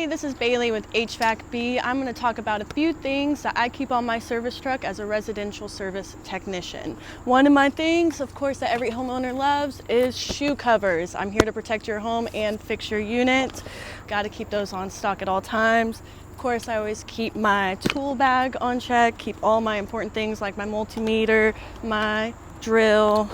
Hey, this is Bailey with HVAC Bee. I'm going to talk about a few things that I keep on my service truck as a residential service technician. One of my things, of course, that every homeowner loves is shoe covers. I'm here to protect your home and fix your unit. Got to keep those on stock at all times. Of course, I always keep my tool bag on check, keep all my important things like my multimeter, my drill,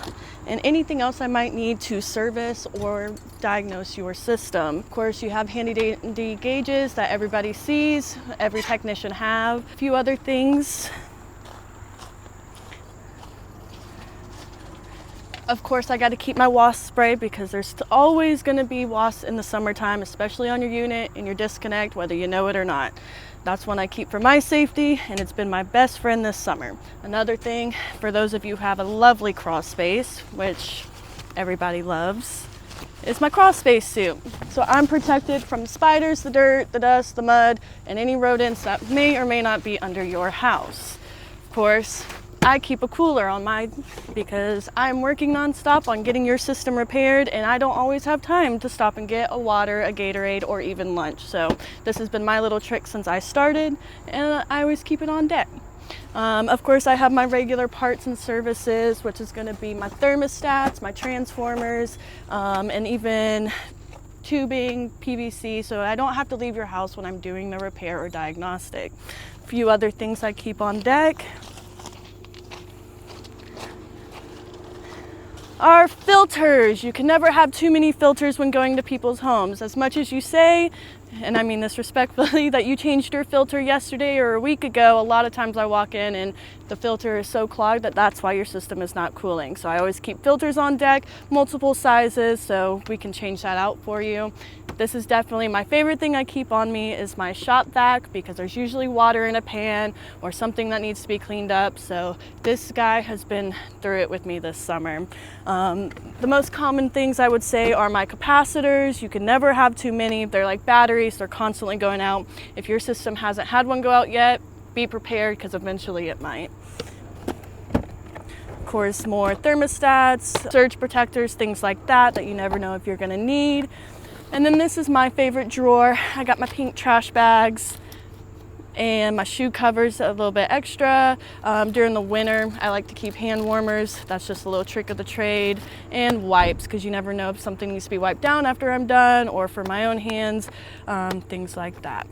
and anything else I might need to service or diagnose your system. Of course, you have handy dandy gauges that everybody sees, every technician have. A few other things. Of course, I got to keep my wasp spray because there's always going to be wasps in the summertime, especially on your unit and your disconnect, whether you know it or not. That's one I keep for my safety, and it's been my best friend this summer. Another thing, for those of you who have a lovely crawl space, which everybody loves, is my crawl space suit. So I'm protected from the spiders, the dirt, the dust, the mud, and any rodents that may or may not be under your house. Of course, I keep a cooler on mine because I'm working nonstop on getting your system repaired, and I don't always have time to stop and get a water, a Gatorade, or even lunch. So this has been my little trick since I started, and I always keep it on deck. Of course, I have my regular parts and services, which is going to be my thermostats, my transformers, and even tubing, PVC, so I don't have to leave your house when I'm doing the repair or diagnostic. A few other things I keep on deck are filters. You can never have too many filters when going to people's homes. As much as you say, and I mean this respectfully, that you changed your filter yesterday or a week ago, a lot of times I walk in and the filter is so clogged that that's why your system is not cooling. So I always keep filters on deck, multiple sizes, so we can change that out for you. This is definitely my favorite thing I keep on me is my shop vac, because there's usually water in a pan or something that needs to be cleaned up. So this guy has been through it with me this summer. The most common things I would say are my capacitors. You can never have too many. They're like batteries, they're constantly going out. If your system hasn't had one go out yet, be prepared because eventually it might. Of course, more thermostats, surge protectors, things like that you never know if you're going to need. And then this is my favorite drawer. I got my pink trash bags and my shoe covers a little bit extra. During the winter, I like to keep hand warmers. That's just a little trick of the trade. And wipes, because you never know if something needs to be wiped down after I'm done or for my own hands, things like that.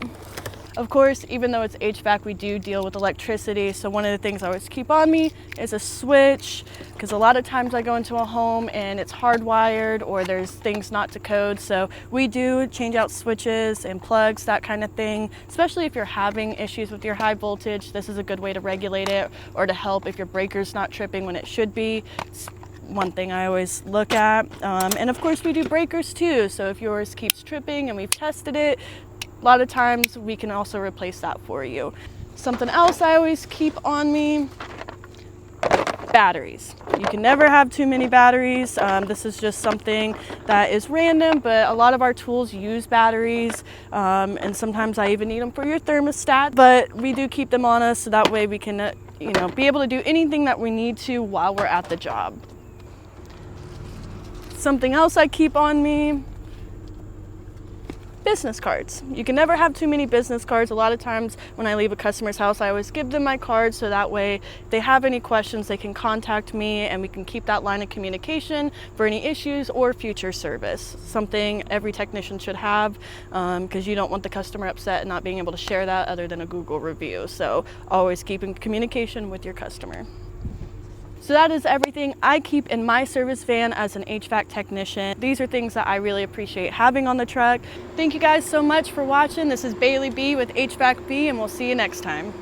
Of course, even though it's HVAC, we do deal with electricity. So one of the things I always keep on me is a switch, because a lot of times I go into a home and it's hardwired or there's things not to code. So we do change out switches and plugs, that kind of thing. Especially if you're having issues with your high voltage, this is a good way to regulate it or to help if your breaker's not tripping when it should be. It's one thing I always look at. And of course we do breakers too. So if yours keeps tripping and we've tested it, a lot of times we can also replace that for you. Something else I always keep on me, batteries. You can never have too many batteries. This is just something that is random, but a lot of our tools use batteries, and sometimes I even need them for your thermostat, but we do keep them on us so that way we can be able to do anything that we need to while we're at the job. Something else I keep on me, business cards. You can never have too many business cards. A lot of times when I leave a customer's house, I always give them my card so that way if they have any questions, they can contact me and we can keep that line of communication for any issues or future service. Something every technician should have, because you don't want the customer upset and not being able to share that other than a Google review. So always keep in communication with your customer. So that is everything I keep in my service van as an HVAC technician. These are things that I really appreciate having on the truck. Thank you guys so much for watching. This is Bailey B with HVAC Bee, and we'll see you next time.